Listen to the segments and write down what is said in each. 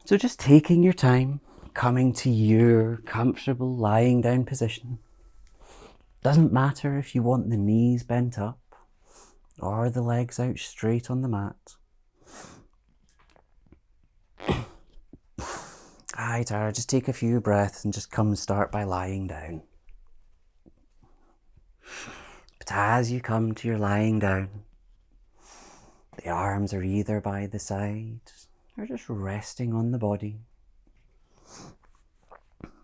So just taking your time, coming to your comfortable lying down position. Doesn't matter if you want the knees bent up or the legs out straight on the mat. Aye, Tara, just take a few breaths and just come start by lying down. But as you come to your lying down, the arms are either by the side or just resting on the body.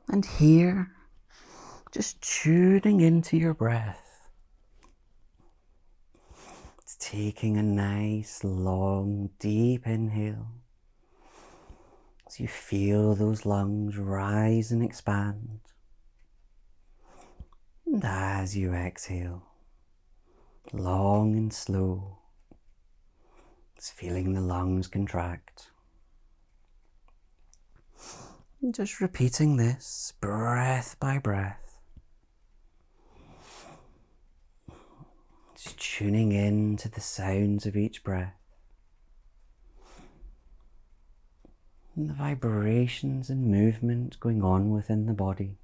And here, just tuning into your breath. It's taking a nice, long, deep inhale. As you feel those lungs rise and expand. And as you exhale, long and slow, it's feeling the lungs contract. And just repeating this breath by breath. Just tuning in to the sounds of each breath. And the vibrations and movement going on within the body.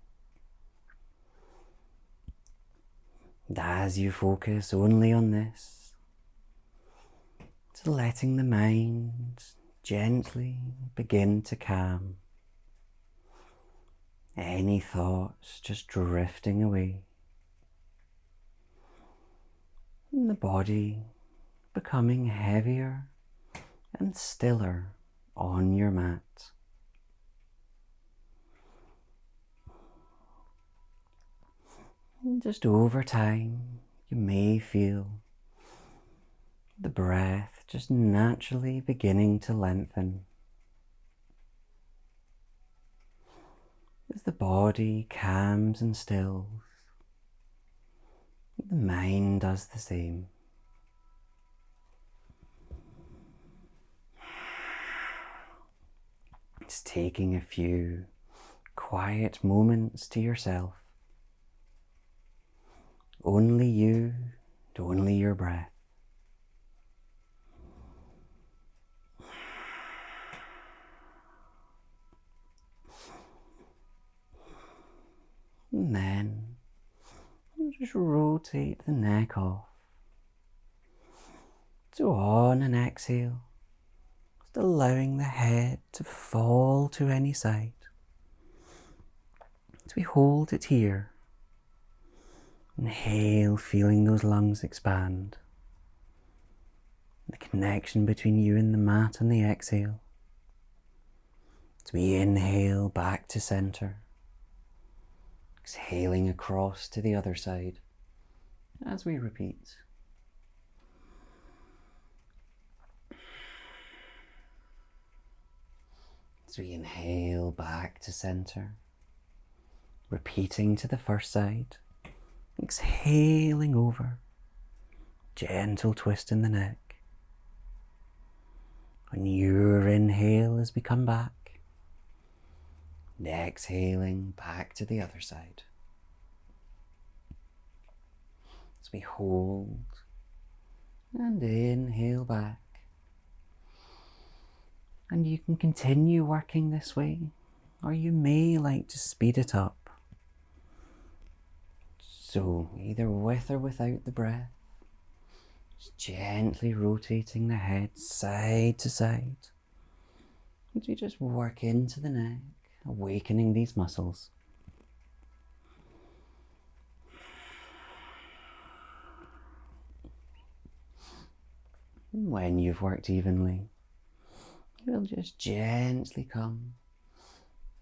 And as you focus only on this, it's letting the mind gently begin to calm. Any thoughts just drifting away. And the body becoming heavier and stiller on your mat. And just over time, you may feel the breath just naturally beginning to lengthen. As the body calms and stills, the mind does the same. Just taking a few quiet moments to yourself. Only you and only your breath. And then just rotate the neck off. So on an exhale, just allowing the head to fall to any side. As we hold it here. Inhale, feeling those lungs expand. The connection between you and the mat on the exhale. As we inhale back to center. Exhaling across to the other side. As we repeat. As we inhale back to center. Repeating to the first side. Exhaling over. Gentle twist in the neck. On your inhale as we come back. And exhaling back to the other side. As we hold and inhale back. And you can continue working this way, or you may like to speed it up. So either with or without the breath, just gently rotating the head side to side. As you just work into the neck, awakening these muscles. And when you've worked evenly, you'll just gently come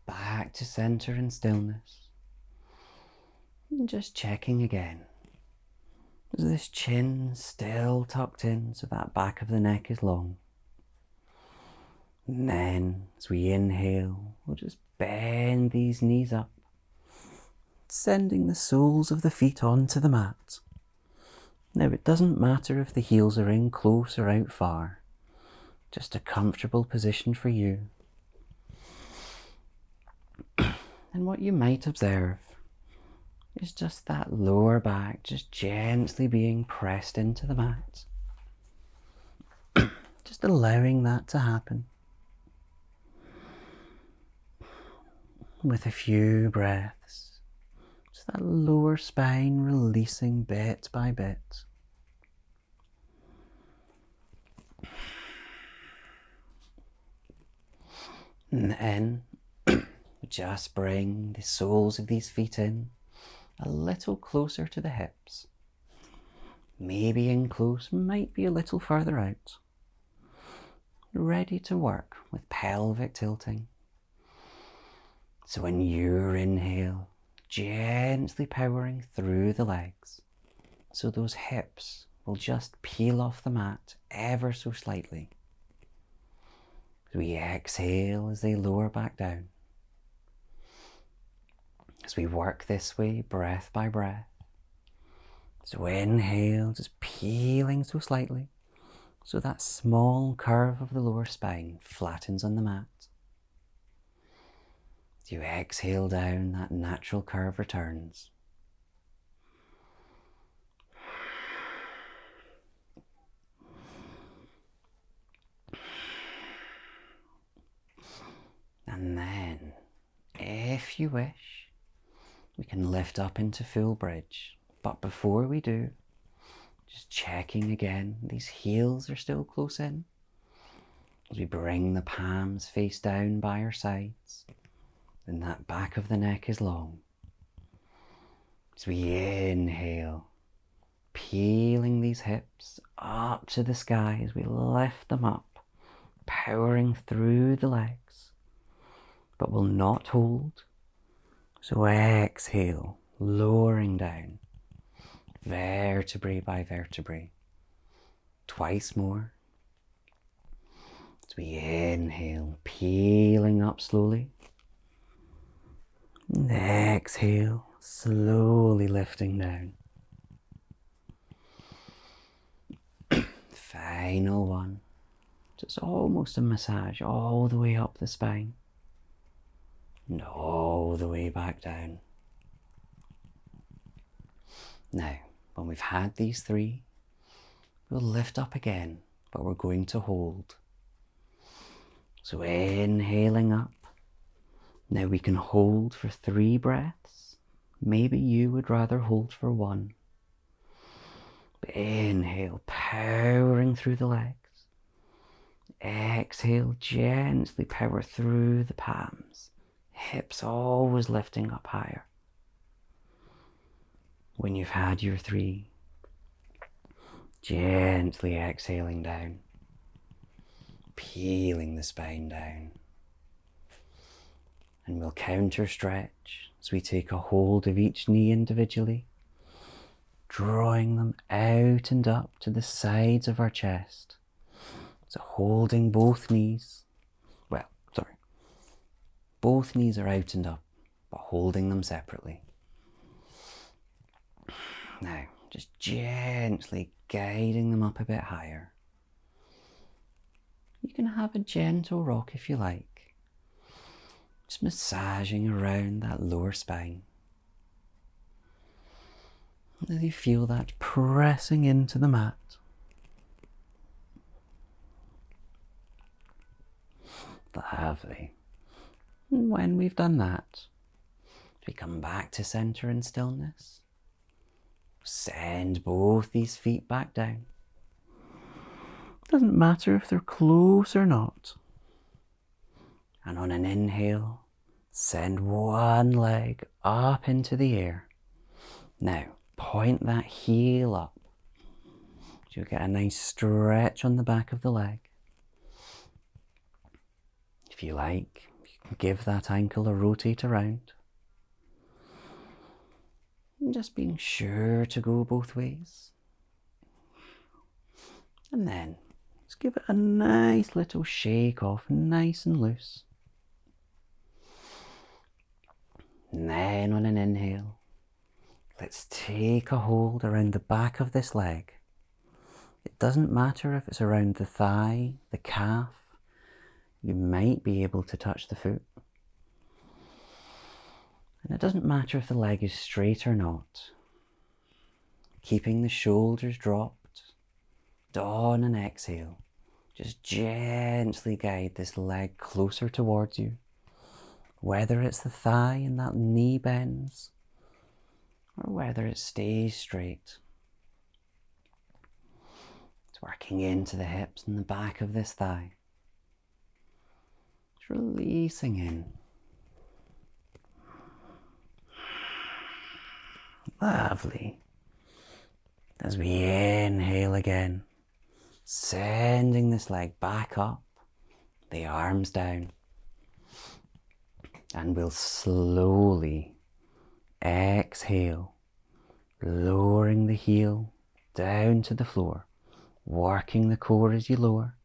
back to center and stillness. And just checking again. Is this chin still tucked in so that back of the neck is long? And then as we inhale, we'll just bend these knees up, sending the soles of the feet onto the mat. Now it doesn't matter if the heels are in close or out far, just a comfortable position for you. And what you might observe is just that lower back just gently being pressed into the mat. Just allowing that to happen. with a few breaths, just that lower spine releasing bit by bit. And then just bring the soles of these feet in a little closer to the hips. Maybe in close, might be a little further out. Ready to work with pelvic tilting. So when you inhale, gently powering through the legs, so those hips will just peel off the mat ever so slightly. As we exhale as they lower back down. As we work this way, breath by breath. So inhale, just peeling so slightly, so that small curve of the lower spine flattens on the mat. As you exhale down, that natural curve returns. And then, if you wish, we can lift up into full bridge. But before we do, just checking again, these heels are still close in. As we bring the palms face down by our sides, and that back of the neck is long. As we inhale, peeling these hips up to the sky as we lift them up, powering through the legs, but will not hold. So exhale, lowering down, vertebrae by vertebrae. Twice more. As we inhale, peeling up slowly. And exhale, slowly lifting down. Final one. Just almost a massage all the way up the spine. And all the way back down. Now, when we've had these three, we'll lift up again, but we're going to hold. So inhaling up. Now we can hold for 3 breaths. Maybe you would rather hold for 1. But inhale, powering through the legs. Exhale, gently power through the palms. Hips always lifting up higher. When you've had your 3, gently exhaling down, peeling the spine down. And we'll counter stretch as we take a hold of each knee individually, drawing them out and up to the sides of our chest. So holding both knees, both knees are out and up, but holding them separately. Now, just gently guiding them up a bit higher. You can have a gentle rock if you like. Just massaging around that lower spine. As you feel that pressing into the mat. Lovely. And when we've done that, we come back to center and stillness. Send both these feet back down. Doesn't matter if they're close or not. And on an inhale, send one leg up into the air. Now, point that heel up. So you get a nice stretch on the back of the leg. If you like, you can give that ankle a rotate around. And just being sure to go both ways. And then, just give it a nice little shake off, nice and loose. And then on an inhale, let's take a hold around the back of this leg. It doesn't matter if it's around the thigh, the calf. You might be able to touch the foot. And it doesn't matter if the leg is straight or not. Keeping the shoulders dropped. On an exhale, just gently guide this leg closer towards you. whether it's the thigh and that knee bends, or whether it stays straight. It's working into the hips and the back of this thigh. It's releasing in. Lovely. As we inhale again, sending this leg back up, the arms down. And we'll slowly exhale, lowering the heel down to the floor, working the core as you lower,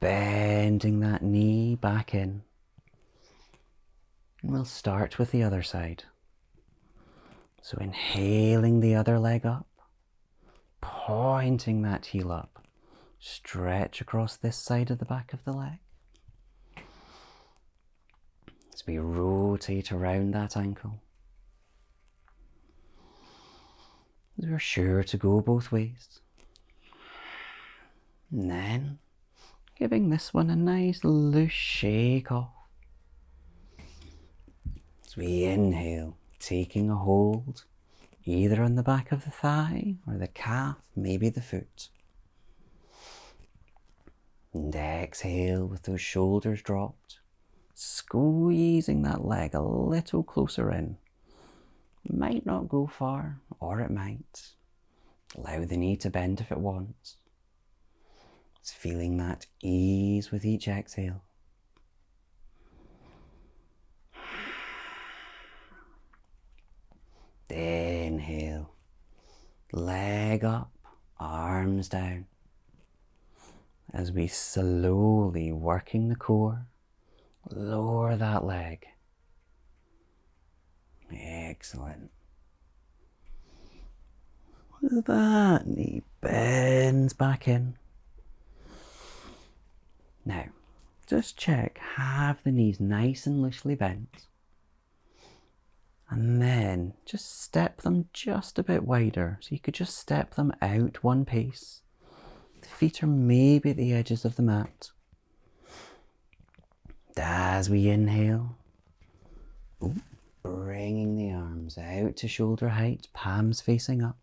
bending that knee back in. And we'll start with the other side. So inhaling the other leg up, pointing that heel up, stretch across this side of the back of the leg. As we rotate around that ankle. We're sure to go both ways. And then giving this one a nice loose shake off. As we inhale, taking a hold either on the back of the thigh or the calf, maybe the foot. And exhale with those shoulders dropped, squeezing that leg a little closer in. Might not go far, or it might. Allow the knee to bend if it wants. It's feeling that ease with each exhale. Inhale, leg up, arms down. As we slowly, working the core, lower that leg. Excellent. That knee bends back in. Now, just check, have the knees nice and loosely bent. And then just step them just a bit wider. So you could just step them out one pace. The feet are maybe at the edges of the mat. As we inhale, bringing the arms out to shoulder height, palms facing up.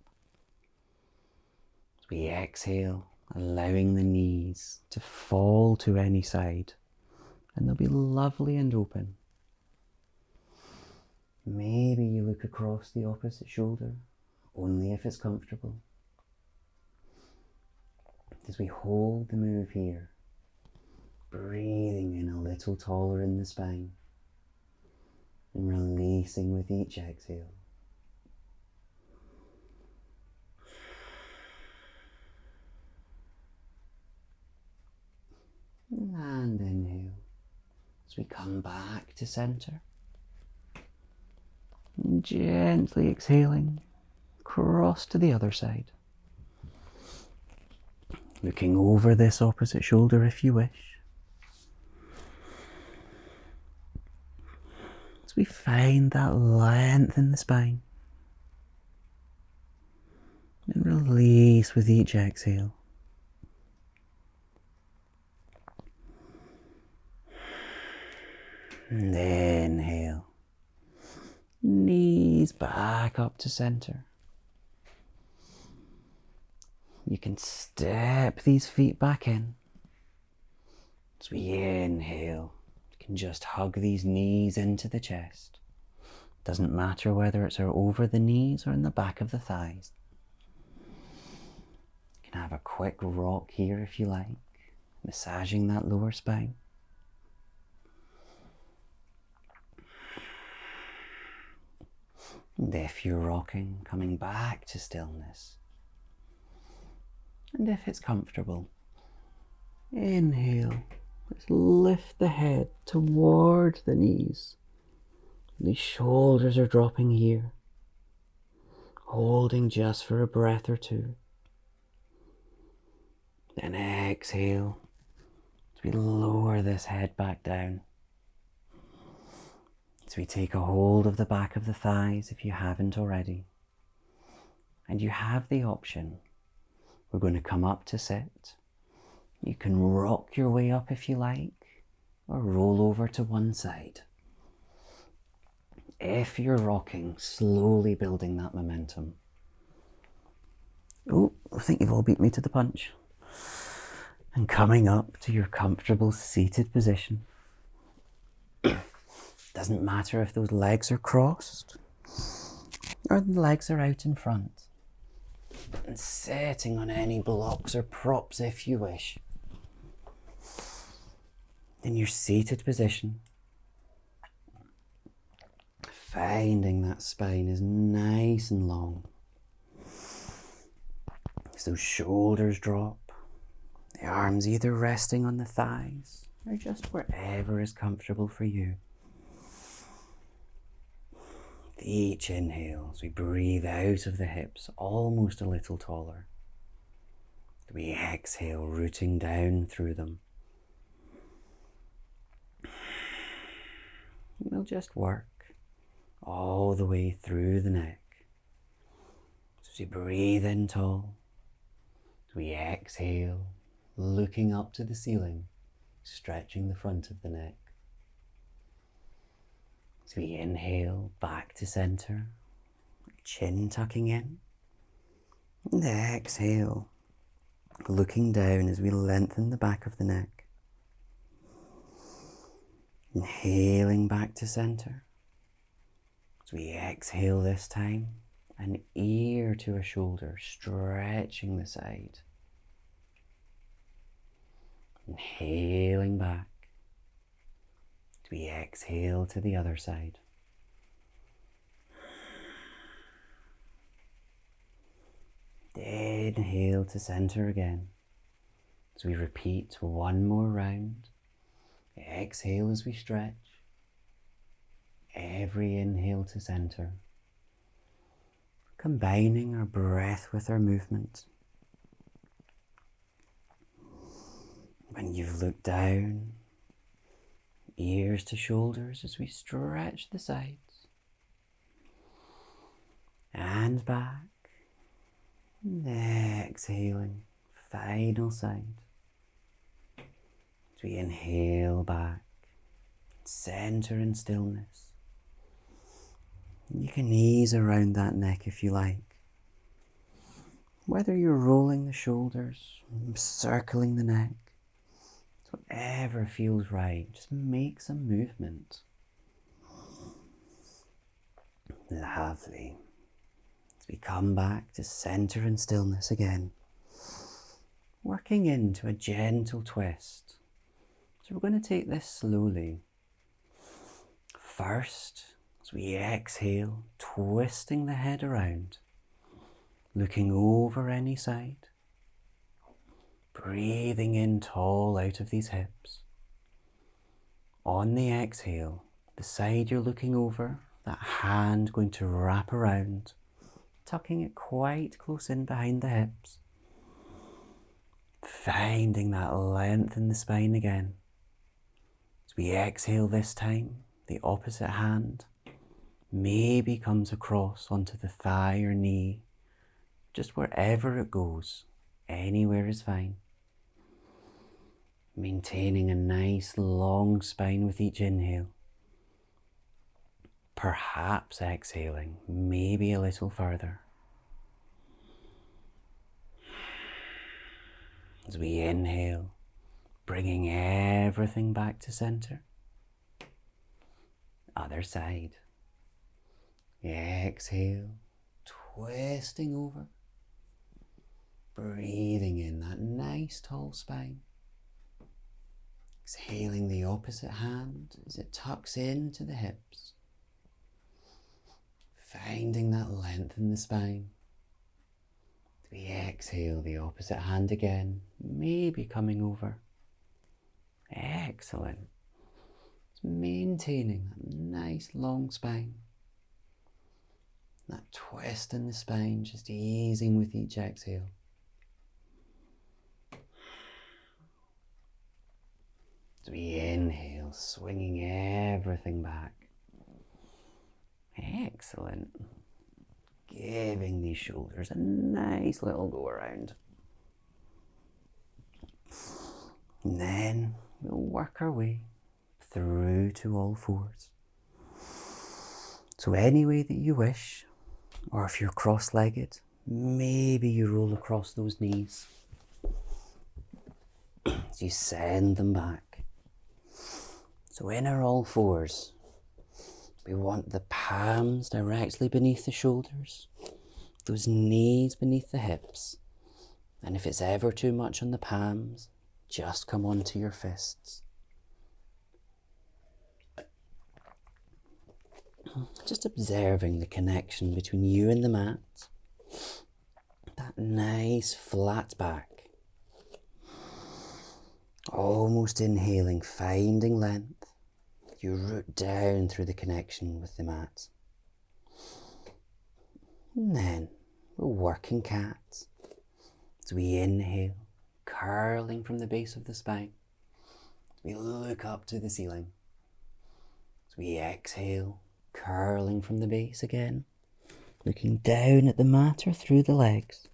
As we exhale, allowing the knees to fall to any side. And they'll be lovely and open. Maybe you look across the opposite shoulder, only if it's comfortable. As we hold the move here, breathing in a little taller in the spine and releasing with each exhale. And inhale as we come back to center. And gently exhaling, cross to the other side. Looking over this opposite shoulder if you wish. As we find that length in the spine. And release with each exhale. And inhale. Knees back up to center. You can step these feet back in. As we inhale, you can just hug these knees into the chest. Doesn't matter whether it's over the knees or in the back of the thighs. You can have a quick rock here if you like, massaging that lower spine. And if you're rocking, coming back to stillness. And if it's comfortable, inhale. Let's lift the head toward the knees. The shoulders are dropping here. Holding just for a breath or two. Then exhale as we lower this head back down. So we take a hold of the back of the thighs if you haven't already. And you have the option. We're going to come up to sit. You can rock your way up if you like, or roll over to one side. If you're rocking, slowly building that momentum. Oh, I think you've all beat me to the punch. And coming up to your comfortable seated position. Doesn't matter if those legs are crossed or the legs are out in front. And sitting on any blocks or props if you wish. In your seated position, finding that spine is nice and long. As those shoulders drop, the arms either resting on the thighs or just wherever is comfortable for you. With each inhale, as we breathe out of the hips, almost a little taller. We exhale, rooting down through them. We'll just work all the way through the neck. So as we breathe in tall, as we exhale, looking up to the ceiling, stretching the front of the neck. As we inhale, back to center, chin tucking in, and exhale, looking down as we lengthen the back of the neck. Inhaling back to center. As we exhale this time, an ear to a shoulder, stretching the side. Inhaling back. As we exhale to the other side. Inhale to center again. As we repeat one more round. Exhale as we stretch. Every inhale to center. Combining our breath with our movement. When you've looked down, ears to shoulders as we stretch the sides. And back. And exhaling, final side. As we inhale back, center in stillness. You can ease around that neck if you like. Whether you're rolling the shoulders, circling the neck, whatever feels right, just make some movement. Lovely. As we come back to center and stillness again, working into a gentle twist. So we're going to take this slowly. First, as we exhale, twisting the head around, looking over any side, breathing in tall out of these hips. On the exhale, the side you're looking over, that hand going to wrap around, tucking it quite close in behind the hips, finding that length in the spine again. As we exhale this time, the opposite hand maybe comes across onto the thigh or knee, just wherever it goes, anywhere is fine. Maintaining a nice long spine with each inhale. Perhaps exhaling, maybe a little further. As we inhale, bringing everything back to center. Other side. Exhale, twisting over. Breathing in that nice tall spine. Exhaling the opposite hand as it tucks into the hips. Finding that length in the spine. As we exhale the opposite hand again, maybe coming over. Excellent. Just maintaining that nice long spine. That twist in the spine, just easing with each exhale. As we inhale, swinging everything back. Excellent. Giving these shoulders a nice little go around. And then we'll work our way through to all fours. So any way that you wish, or if you're cross-legged, maybe you roll across those knees as you send them back. So in our all fours, we want the palms directly beneath the shoulders, those knees beneath the hips, and if it's ever too much on the palms, just come onto your fists. Just observing the connection between you and the mat, that nice flat back. Almost inhaling, finding length. You root down through the connection with the mat. And then we're working cats. As we inhale, curling from the base of the spine. As we look up to the ceiling. As we exhale, curling from the base again. Looking down at the mat or through the legs.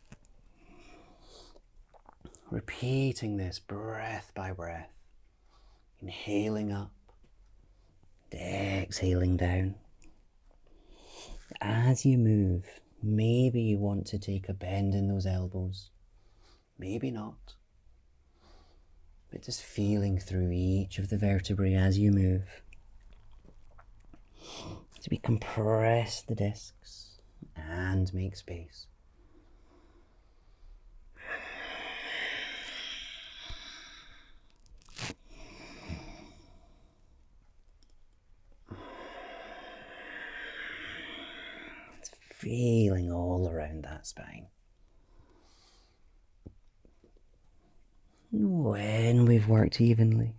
Repeating this breath by breath. Inhaling up. Exhaling down. As you move, maybe you want to take a bend in those elbows. Maybe not. But just feeling through each of the vertebrae as you move. So we compress the discs and make space. It's feeling all around that spine. When we've worked evenly,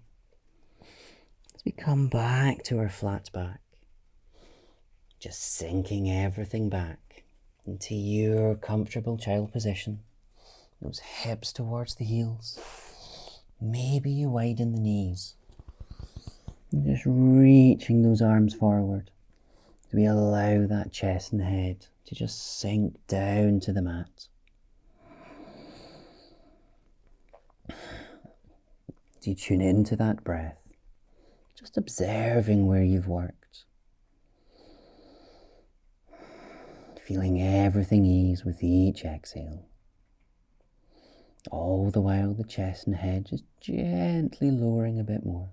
as we come back to our flat back, just sinking everything back into your comfortable child position, those hips towards the heels. Maybe you widen the knees, and just reaching those arms forward. We allow that chest and head to just sink down to the mat. As you tune into that breath, just observing where you've worked. Feeling everything ease with each exhale. All the while the chest and head just gently lowering a bit more.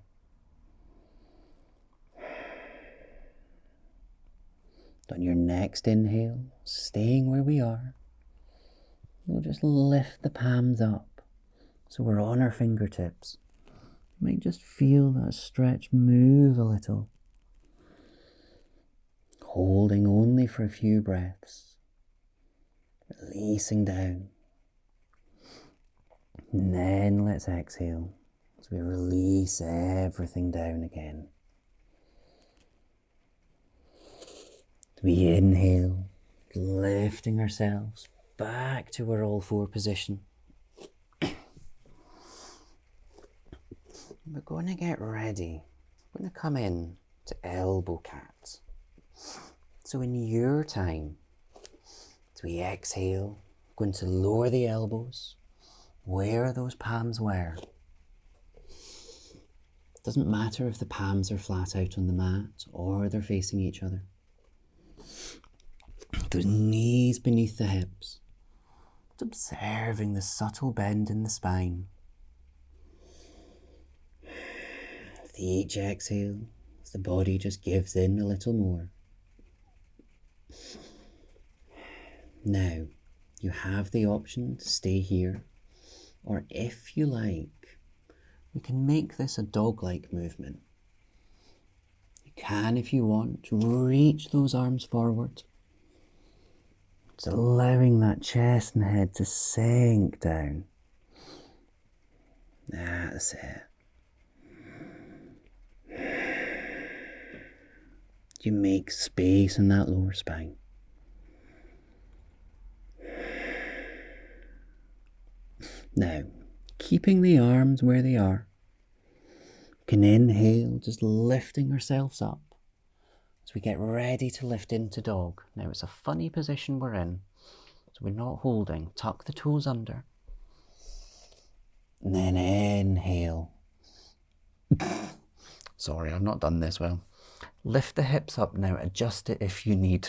On your next inhale, staying where we are, we'll just lift the palms up so we're on our fingertips. You might just feel that stretch move a little. Holding only for a few breaths, releasing down. And then let's exhale as we release everything down again. We inhale, lifting ourselves back to our all four position. We're going to get ready. We're going to come in to elbow cat. So in your time, as we exhale, we're going to lower the elbows where those palms were. It doesn't matter if the palms are flat out on the mat or they're facing each other. Those knees beneath the hips. Just observing the subtle bend in the spine. With each exhale, as the body just gives in a little more. Now, you have the option to stay here, or if you like, we can make this a dog-like movement. You can, if you want, reach those arms forward. Just allowing that chest and head to sink down. That's it. You make space in that lower spine. Now, keeping the arms where they are, you can inhale, just lifting ourselves up as we get ready to lift into dog. Now, it's a funny position we're in, so we're not holding. Tuck the toes under. And then inhale. Sorry, I've not done this well. Lift the hips up now, adjust it if you need.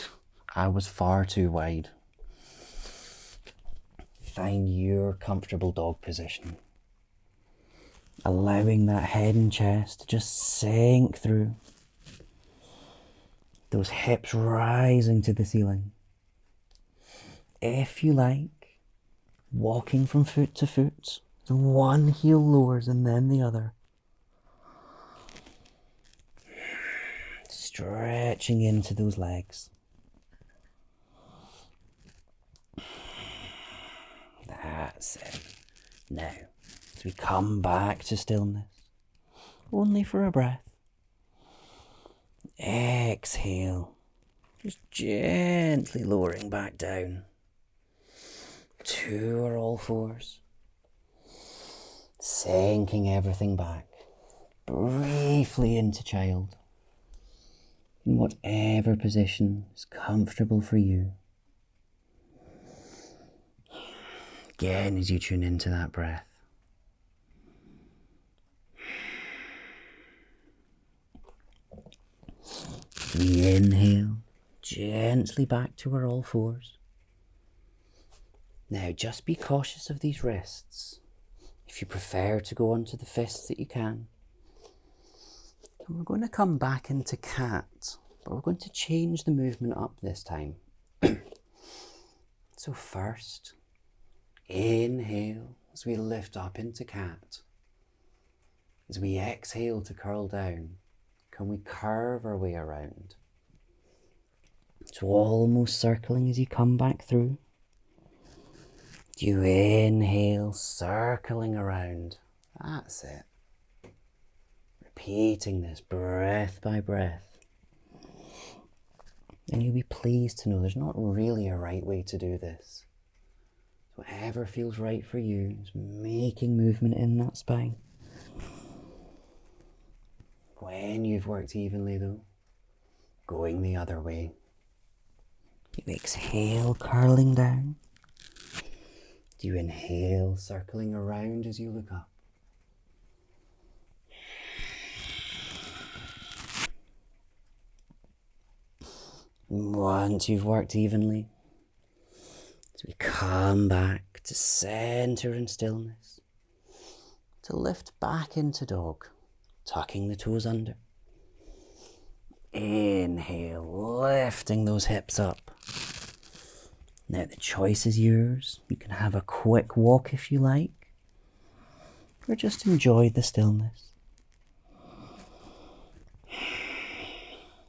I was far too wide. Find your comfortable dog position. Allowing that head and chest to just sink through. Those hips rising to the ceiling. If you like, walking from foot to foot, the one heel lowers and then the other. Stretching into those legs. That's it. Now, as we come back to stillness, only for a breath. Exhale, just gently lowering back down to our all fours, sinking everything back briefly into child, in whatever position is comfortable for you. Again, as you tune into that breath, we inhale gently back to our all fours. Now just be cautious of these wrists. If you prefer to go onto the fists, that you can. And we're going to come back into cat, but we're going to change the movement up this time. So first, inhale as we lift up into cat. As we exhale to curl down, can we curve our way around? So almost circling as you come back through. You inhale, circling around. That's it. Repeating this breath by breath. And you'll be pleased to know there's not really a right way to do this. Whatever feels right for you is making movement in that spine. When you've worked evenly though, going the other way. You exhale, curling down. You inhale, circling around as you look up. Once you've worked evenly, as we come back to center and stillness, to lift back into dog, tucking the toes under. Inhale, lifting those hips up. Now the choice is yours. You can have a quick walk if you like, or just enjoy the stillness.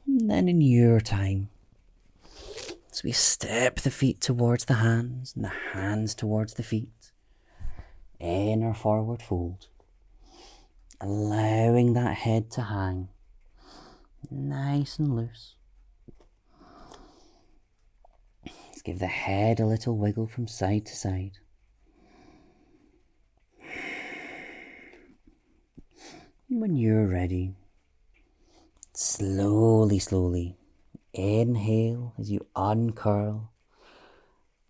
And then in your time, as we step the feet towards the hands and the hands towards the feet, in our forward fold, allowing that head to hang nice and loose. Let's give the head a little wiggle from side to side. And when you're ready, slowly inhale as you uncurl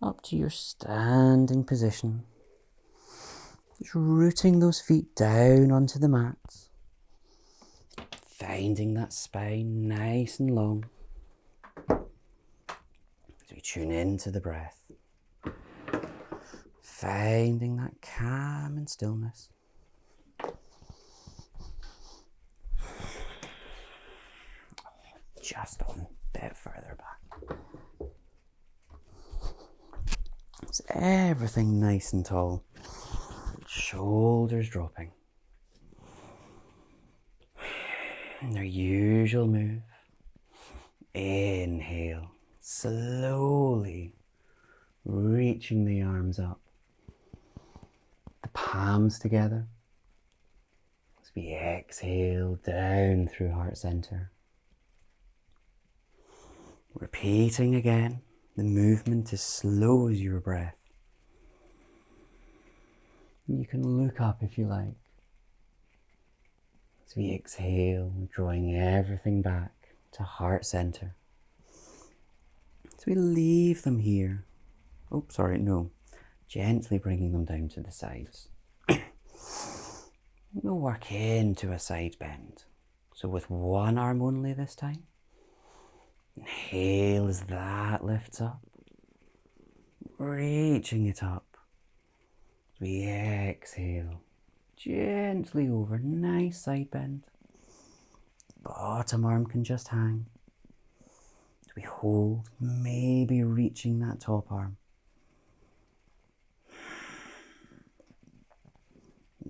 up to your standing position. Just rooting those feet down onto the mat. Finding that spine nice and long. As we tune into the breath. Finding that calm and stillness. Just a bit further back. It's everything nice and tall. Shoulders dropping. And their usual move. Inhale, slowly reaching the arms up. The palms together. As we exhale down through heart center. Repeating again, the movement as slow as your breath. You can look up if you like. As we exhale, drawing everything back to heart center. As we leave them here. Oh, sorry, no. Gently bringing them down to the sides. We'll work into a side bend. So with one arm only this time. Inhale as that lifts up, reaching it up. We exhale, gently over, nice side bend. Bottom arm can just hang. We hold, maybe reaching that top arm.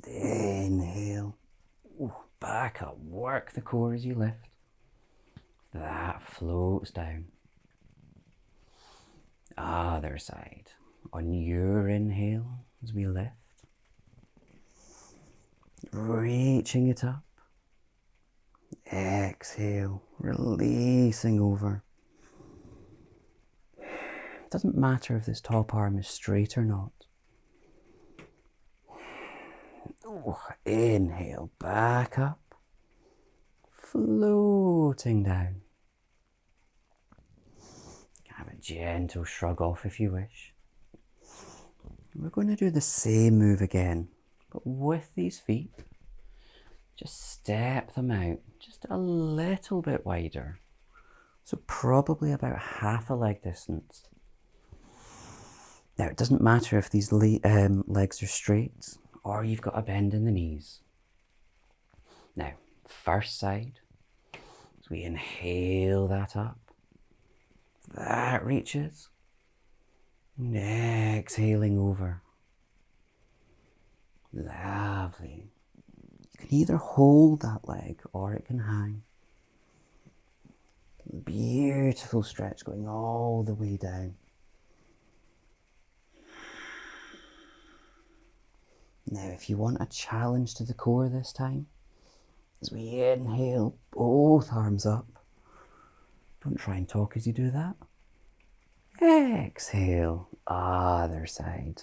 Inhale, back up, work the core as you lift. That floats down. Other side. On your inhale as we lift. Reaching it up. Exhale, releasing over. It doesn't matter if this top arm is straight or not. Inhale, back up. Floating down. Have a gentle shrug off if you wish. We're going to do the same move again, but with these feet. Just step them out just a little bit wider. So probably about half a leg distance. Now it doesn't matter if these legs are straight or you've got a bend in the knees. Now, first side. So we inhale that up. That reaches. And exhaling over. Lovely. You can either hold that leg or it can hang. Beautiful stretch going all the way down. Now if you want a challenge to the core this time, as we inhale, both arms up. Don't try and talk as you do that. Exhale, other side.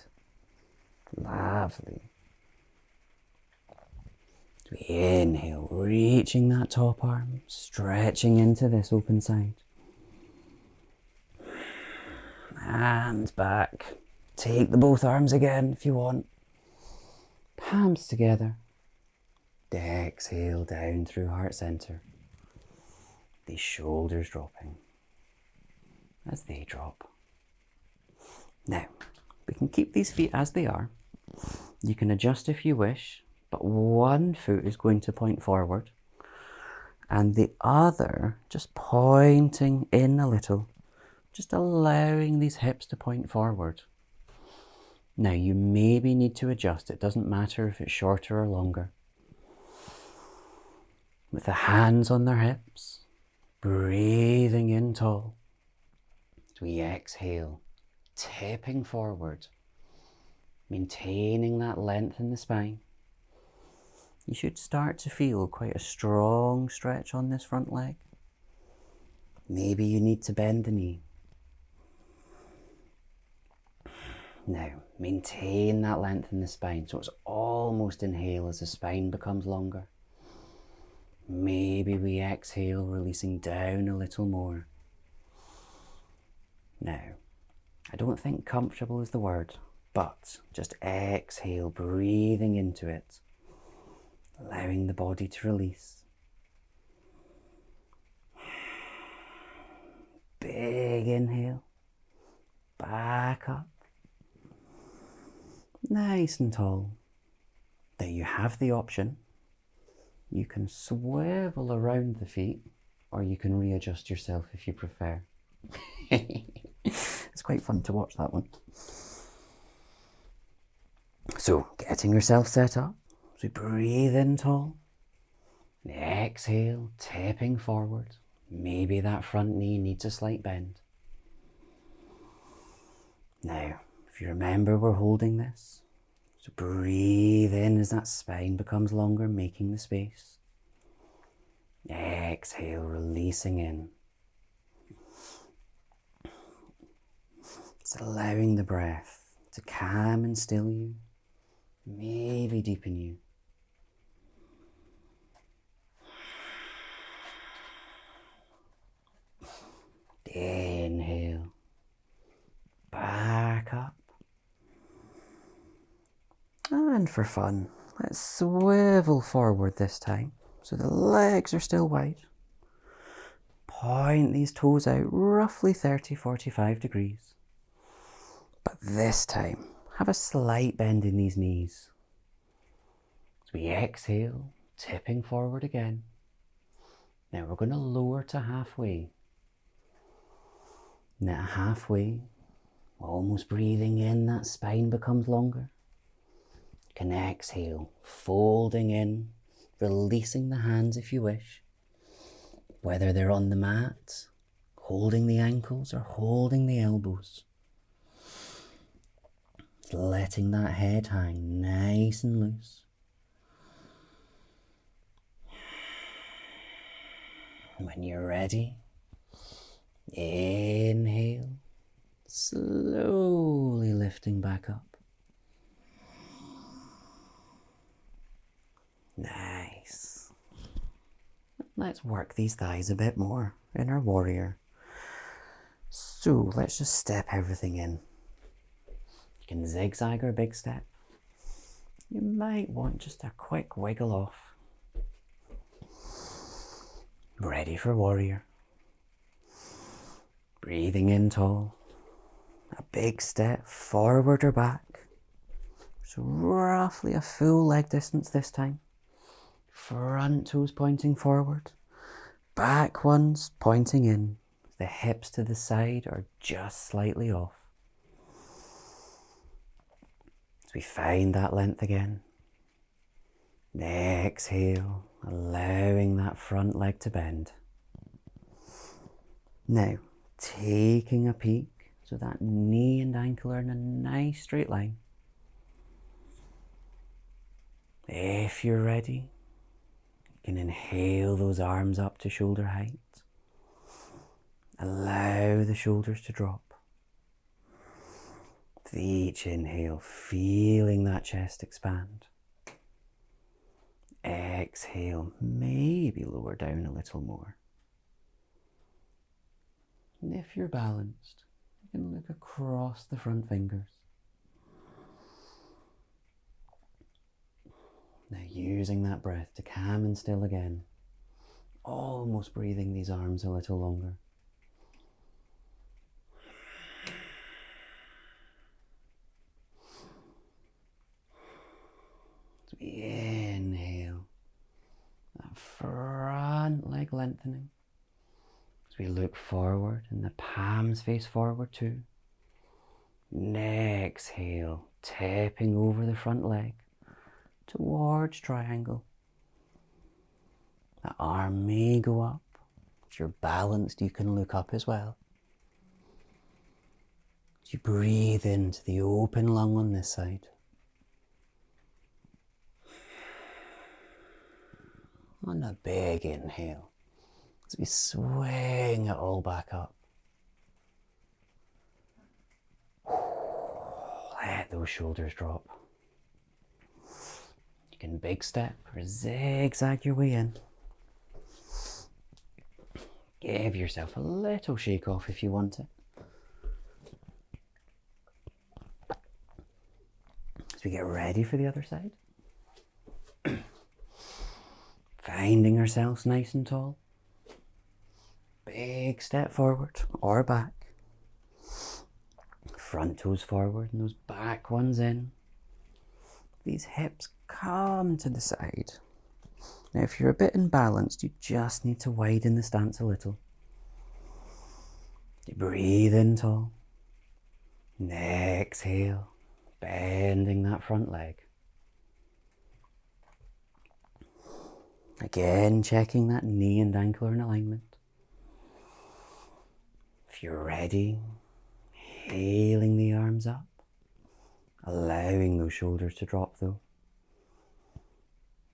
Lovely. We inhale, reaching that top arm, stretching into this open side. And back. Take the both arms again if you want. Palms together. Exhale down through heart center. The shoulders dropping as they drop. Now, we can keep these feet as they are. You can adjust if you wish, but one foot is going to point forward and the other just pointing in a little, just allowing these hips to point forward. Now, you maybe need to adjust. It doesn't matter if it's shorter or longer. With the hands on their hips, breathing in tall. As we exhale, tipping forward, maintaining that length in the spine. You should start to feel quite a strong stretch on this front leg. Maybe you need to bend the knee. Now, maintain that length in the spine so it's almost inhale as the spine becomes longer. Maybe we exhale, releasing down a little more. Now, I don't think comfortable is the word, but just exhale, breathing into it, allowing the body to release. Big inhale, back up, nice and tall. Now you have the option. You can swivel around the feet, or you can readjust yourself if you prefer. It's quite fun to watch that one. So, getting yourself set up. So breathe in tall. Exhale, tipping forward. Maybe that front knee needs a slight bend. Now, if you remember, we're holding this. So breathe in as that spine becomes longer, making the space. Exhale, releasing in. Just allowing the breath to calm and still you, maybe deepen you. Inhale, back up. And for fun, let's swivel forward this time. So the legs are still wide. Point these toes out roughly 30-45 degrees. But this time, have a slight bend in these knees. As we exhale, tipping forward again. Now we're going to lower to halfway. Now halfway, almost breathing in, that spine becomes longer. You can exhale, folding in, releasing the hands if you wish. Whether they're on the mat, holding the ankles or holding the elbows. Letting that head hang nice and loose. When you're ready, inhale, slowly lifting back up. Nice. Let's work these thighs a bit more in our warrior. So let's just step everything in. You can zigzag or big step. You might want just a quick wiggle off. Ready for warrior. Breathing in tall. A big step forward or back. So roughly a full leg distance this time. Front toes pointing forward. Back ones pointing in. The hips to the side are just slightly off. As we find that length again. Exhale, allowing that front leg to bend. Now, taking a peek so that knee and ankle are in a nice straight line. If you're ready, you can inhale those arms up to shoulder height. Allow the shoulders to drop. With each inhale, feeling that chest expand. Exhale, maybe lower down a little more. And if you're balanced, you can look across the front fingers. Now using that breath to calm and still again, almost breathing these arms a little longer. As we inhale, that front leg lengthening. As we look forward and the palms face forward too. Exhale, tipping over the front leg towards triangle. The arm may go up. If you're balanced, you can look up as well. As you breathe into the open lung on this side. On a big inhale, as we swing it all back up. Let those shoulders drop. You can big step or zigzag your way in. Give yourself a little shake off if you want it. As we get ready for the other side. Finding ourselves nice and tall. Big step forward or back. Front toes forward and those back ones in. These hips come to the side. Now if you're a bit imbalanced, you just need to widen the stance a little. You breathe in tall. And exhale, bending that front leg. Again, checking that knee and ankle are in alignment. If you're ready, hailing the arms up, allowing those shoulders to drop though.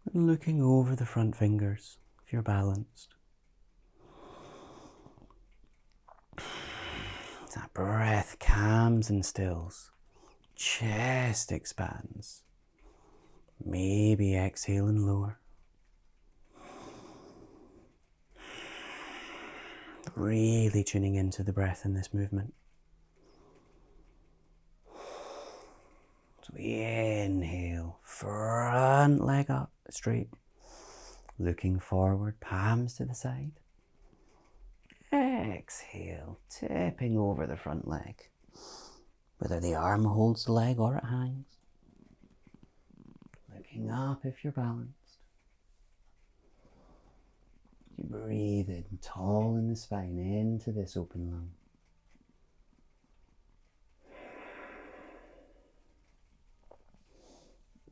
And looking over the front fingers if you're balanced. That breath calms and stills. Chest expands. Maybe exhale and lower. Really tuning into the breath in this movement. So we inhale, front leg up straight. looking forward, palms to the side. Exhale, tipping over the front leg, whether the arm holds the leg or it hangs. Looking up if you're balanced. You breathe in tall in the spine into this open lung.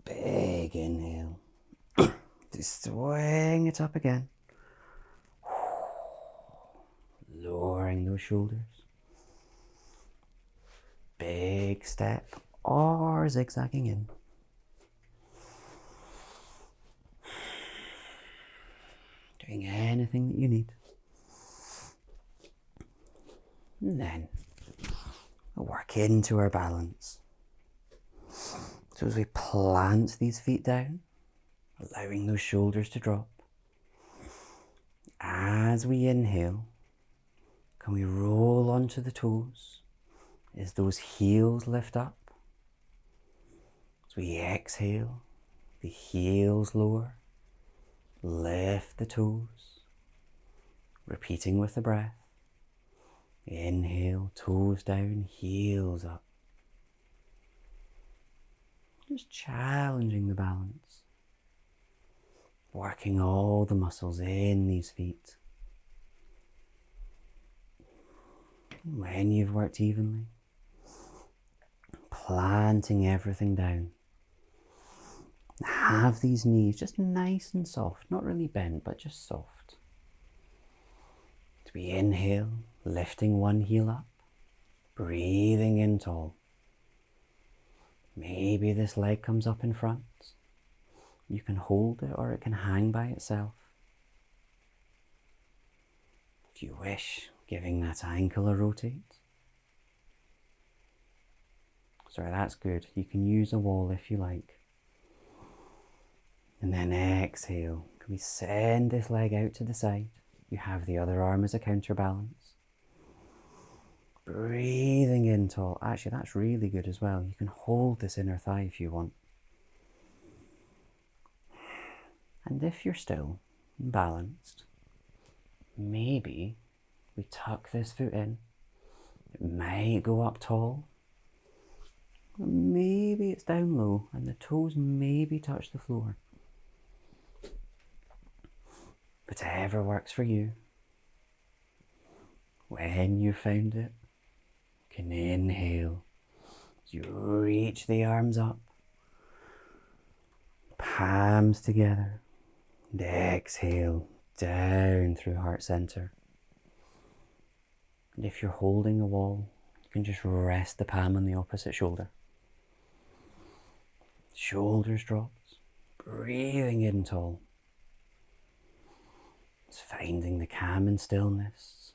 Big inhale. Just swing it up again. Lowering those shoulders. Big step or zigzagging in. Doing anything that you need. And then we'll work into our balance. So as we plant these feet down, allowing those shoulders to drop. As we inhale, can we roll onto the toes as those heels lift up? As we exhale, the heels lower, lift the toes, repeating with the breath. Inhale, toes down, heels up. Just challenging the balance. Working all the muscles in these feet. When you've worked evenly, planting everything down. Have these knees just nice and soft, not really bent, but just soft. As we inhale, lifting one heel up, breathing in tall. Maybe this leg comes up in front. You can hold it or it can hang by itself. If you wish, giving that ankle a rotate. Sorry, that's good. You can use a wall if you like. And then exhale. Can we send this leg out to the side? You have the other arm as a counterbalance. Breathing in tall. Actually, that's really good as well. You can hold this inner thigh if you want. And if you're still balanced, maybe we tuck this foot in. It might go up tall. Or maybe it's down low and the toes maybe touch the floor. Whatever works for you. When you've found it, you can inhale as you reach the arms up, palms together, and exhale down through heart center. And if you're holding a wall, you can just rest the palm on the opposite shoulder. Shoulders dropped, breathing in tall. It's finding the calm and stillness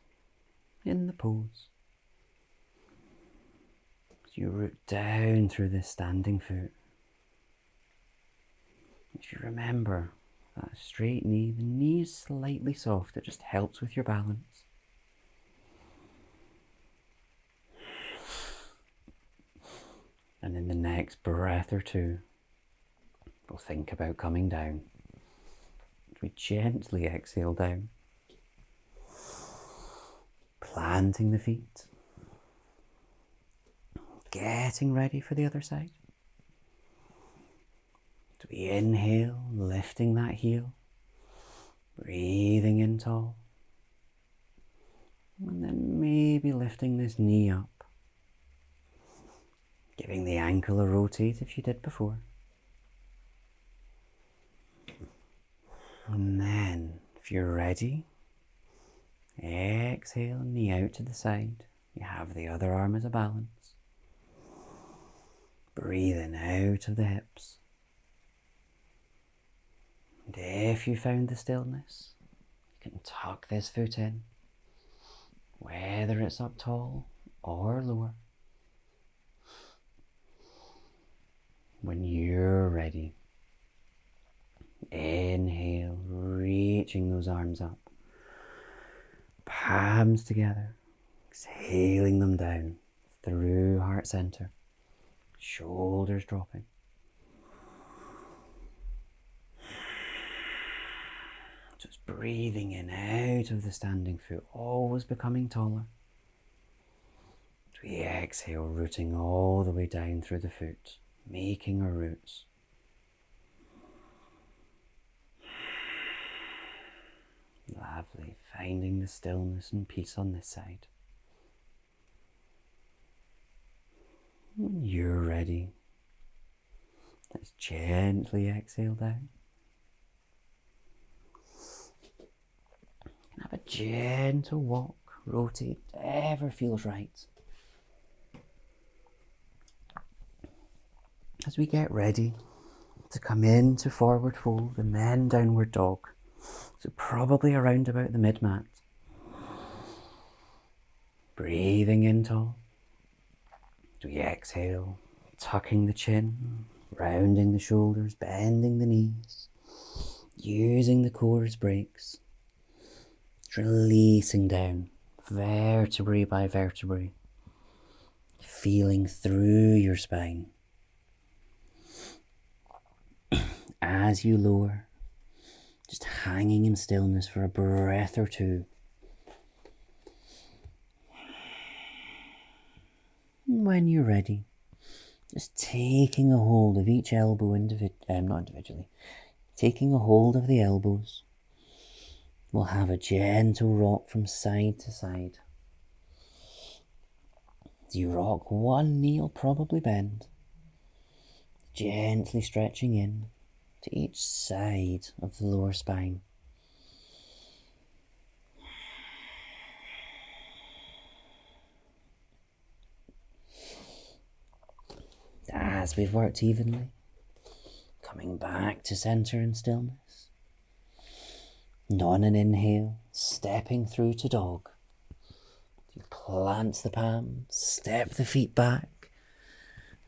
in the pose. As you root down through this standing foot. If you remember that straight knee, the knee is slightly soft, it just helps with your balance. And in the next breath or two, we'll think about coming down. We gently exhale down, planting the feet, getting ready for the other side. So we inhale, lifting that heel, breathing in tall, and then maybe lifting this knee up, giving the ankle a rotate if you did before. And then, if you're ready, exhale, knee out to the side. You have the other arm as a balance. Breathing out of the hips. And if you found the stillness, you can tuck this foot in, whether it's up tall or lower. When you're ready, inhale, reaching those arms up, palms together, exhaling them down through heart center, shoulders dropping. Just breathing in out of the standing foot, always becoming taller. As we exhale, rooting all the way down through the foot, making our roots. Lovely, finding the stillness and peace on this side. When you're ready, let's gently exhale down. Have a gentle walk, rotate whatever feels right. As we get ready to come into forward fold and then downward dog, so probably around about the mid-mat. Breathing in tall. As we exhale, tucking the chin, rounding the shoulders, bending the knees, using the core as brakes. Releasing down, vertebrae by vertebrae, feeling through your spine. As you lower, just hanging in stillness for a breath or two. And when you're ready, just taking a hold of each elbow not individually, taking a hold of the elbows. We'll have a gentle rock from side to side. As you rock, one knee will probably bend, gently stretching in to each side of the lower spine. As we've worked evenly, coming back to center and stillness. And on an inhale, stepping through to dog. You plant the palms, step the feet back.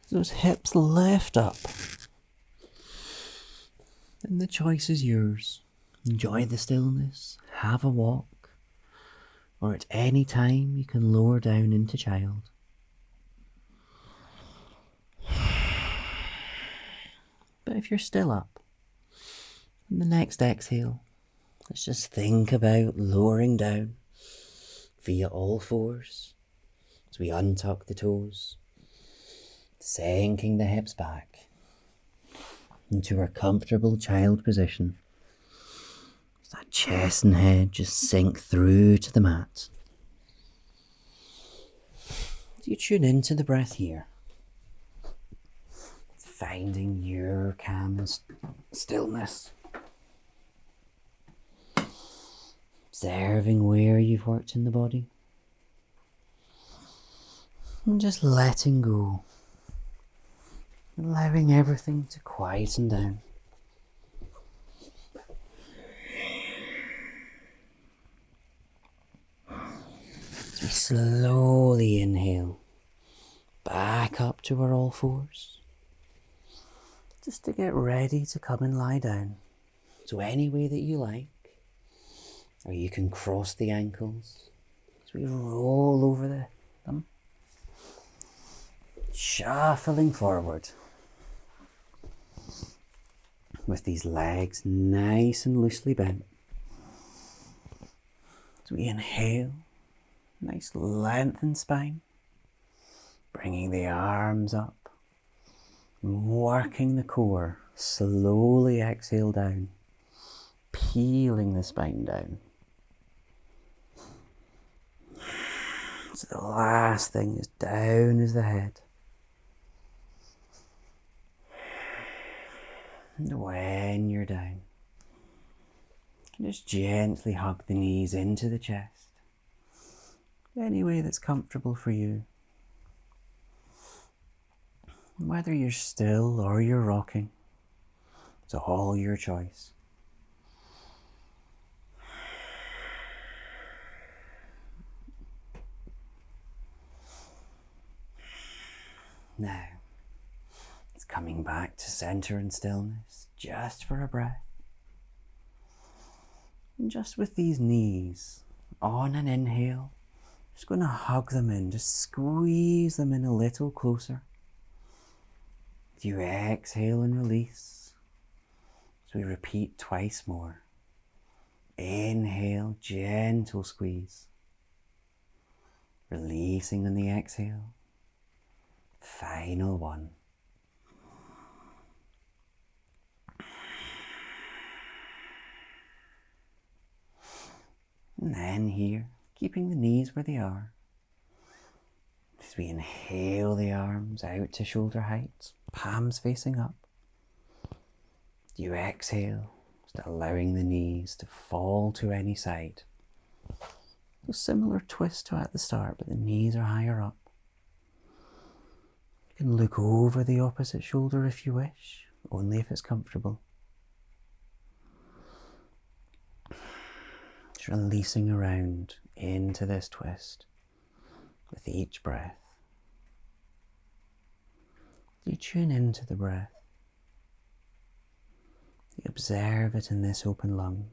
Those hips lift up. And the choice is yours. Enjoy the stillness, have a walk, or at any time you can lower down into child. But if you're still up, on the next exhale, let's just think about lowering down via all fours as we untuck the toes, sinking the hips back into our comfortable child position. As that chest and head just sink through to the mat. As you tune into the breath here, finding your calm and stillness. Observing where you've worked in the body. And just letting go. Allowing everything to quieten down. As we slowly inhale back up to our all fours. Just to get ready to come and lie down. So any way that you like. Or you can cross the ankles as we roll over them. Shuffling forward. With these legs nice and loosely bent. As we inhale, nice lengthened spine. Bringing the arms up. Working the core. Slowly exhale down. Peeling the spine down. So the last thing is down is the head. And when you're down, you can just gently hug the knees into the chest. Any way that's comfortable for you. And whether you're still or you're rocking, it's all your choice. Now, it's coming back to center and stillness, just for a breath. And just with these knees, on an inhale, just going to hug them in, just squeeze them in a little closer. As you exhale and release, so we repeat twice more. Inhale, gentle squeeze. Releasing on the exhale. Final one. And then here, keeping the knees where they are. As we inhale the arms out to shoulder height, palms facing up. You exhale, just allowing the knees to fall to any side. A similar twist to at the start, but the knees are higher up. You can look over the opposite shoulder if you wish, only if it's comfortable. Just releasing around into this twist with each breath. You tune into the breath. You observe it in this open lung.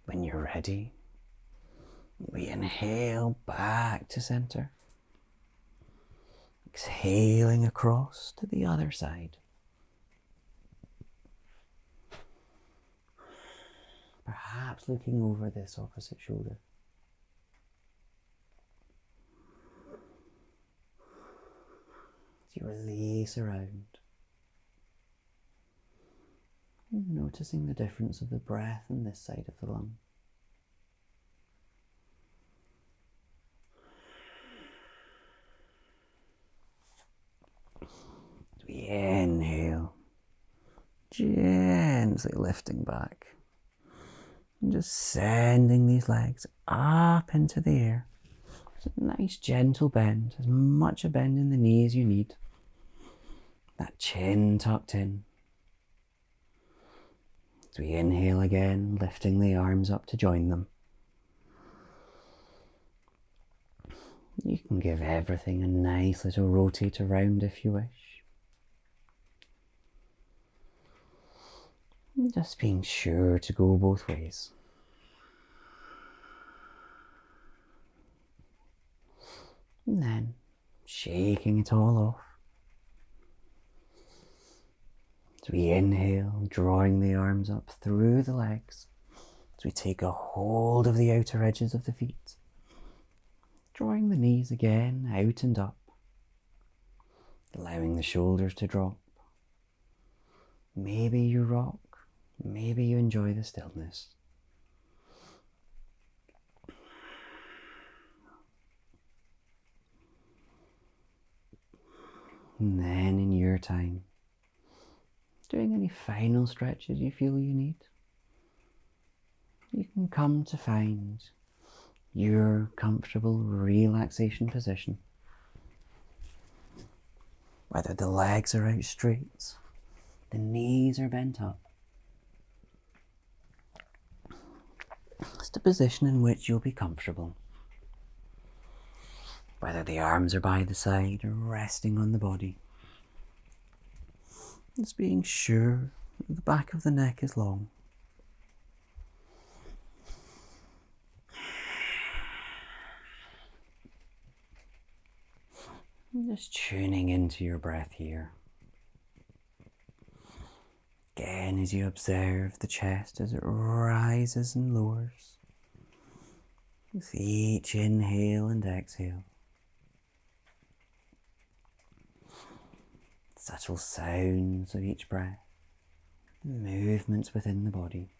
When you're ready, we inhale back to center. Exhaling across to the other side. Perhaps looking over this opposite shoulder. As you release around. Noticing the difference of the breath on this side of the lung. As we inhale, gently lifting back. And just sending these legs up into the air. Just a nice gentle bend, as much a bend in the knee as you need. That chin tucked in. As we inhale again, lifting the arms up to join them. You can give everything a nice little rotate around if you wish. Just being sure to go both ways. And then shaking it all off. As we inhale, drawing the arms up through the legs. As we take a hold of the outer edges of the feet. Drawing the knees again out and up. Allowing the shoulders to drop. Maybe you rock. Maybe you enjoy the stillness. And then in your time, doing any final stretches you feel you need, you can come to find your comfortable relaxation position. Whether the legs are out straight, the knees are bent up. Just a position in which you'll be comfortable. Whether the arms are by the side or resting on the body. Just being sure that the back of the neck is long. And just tuning into your breath here. Again, as you observe the chest as it rises and lowers. With each inhale and exhale. Subtle sounds of each breath. Movements within the body.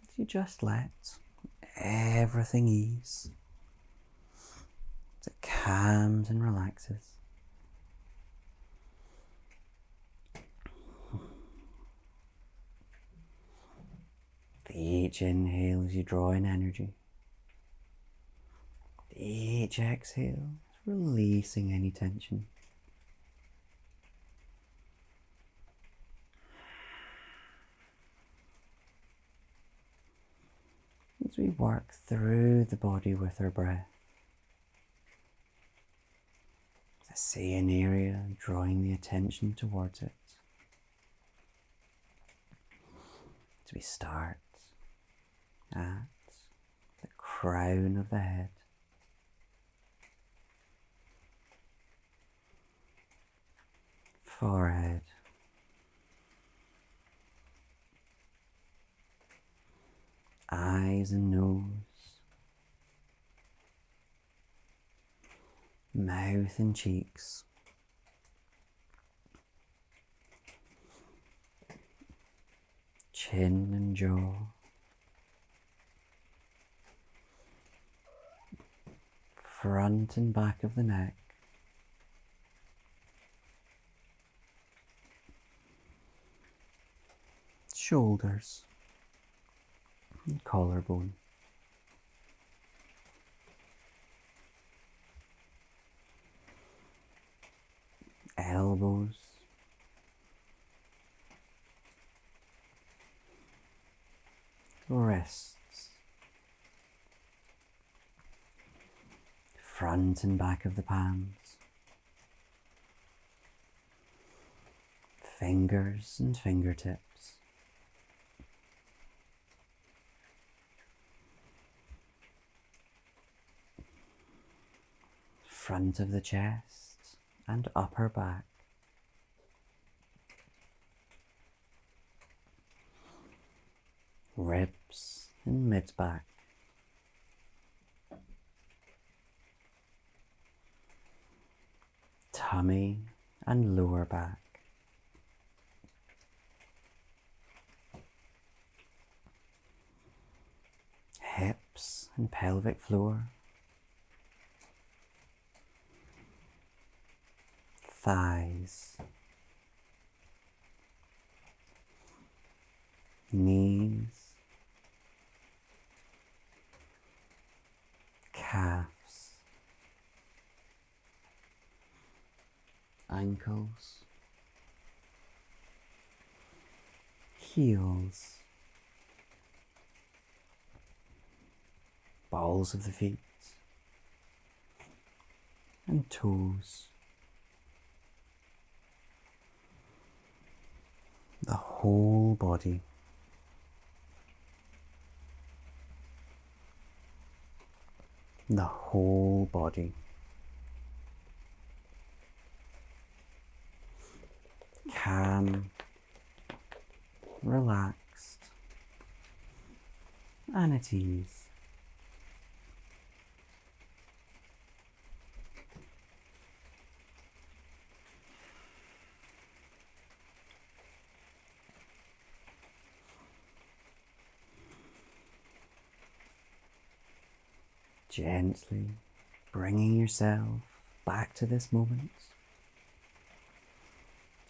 As you just let everything ease. As it calms and relaxes. With each inhale as you draw in energy. With each exhale, releasing any tension. As we work through the body with our breath. I see an area, drawing the attention towards it. As we start at the crown of the head. forehead, eyes and nose, mouth and cheeks, chin and jaw, front and back of the neck, shoulders and collarbone, elbows, wrists, front and back of the palms, fingers and fingertips, front of the chest and upper back, ribs and mid-back, tummy and lower back, hips and pelvic floor, thighs, knees, calves, ankles, heels, balls of the feet, and toes. The whole body. The whole body. Calm, relaxed, and at ease. Gently bringing yourself back to this moment.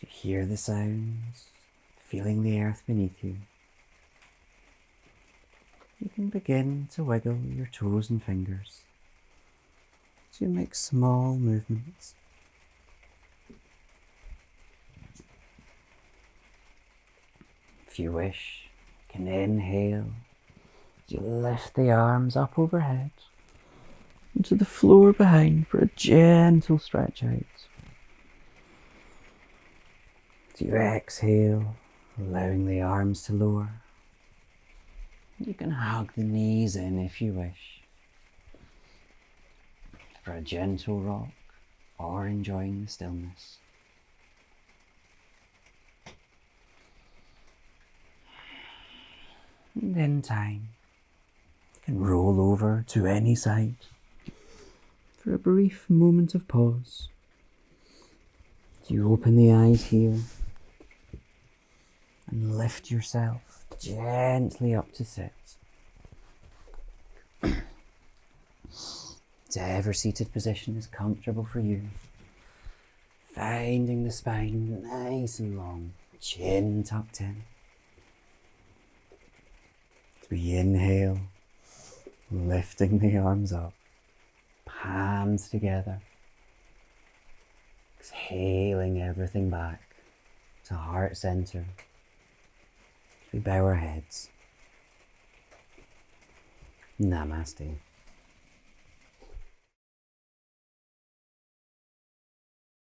You hear the sounds, feeling the earth beneath you. You can begin to wiggle your toes and fingers as you make small movements. If you wish, you can inhale as you lift the arms up overhead into the floor behind for a gentle stretch out. As you exhale, allowing the arms to lower. You can hug the knees in if you wish for a gentle rock or enjoying the stillness. And in time, you can roll over to any side for a brief moment of pause. You open the eyes here and lift yourself gently up to sit. Whatever seated position is comfortable for you. Finding the spine nice and long, chin tucked in. As we inhale, lifting the arms up. Hands together, exhaling everything back to heart center. We bow our heads. Namaste.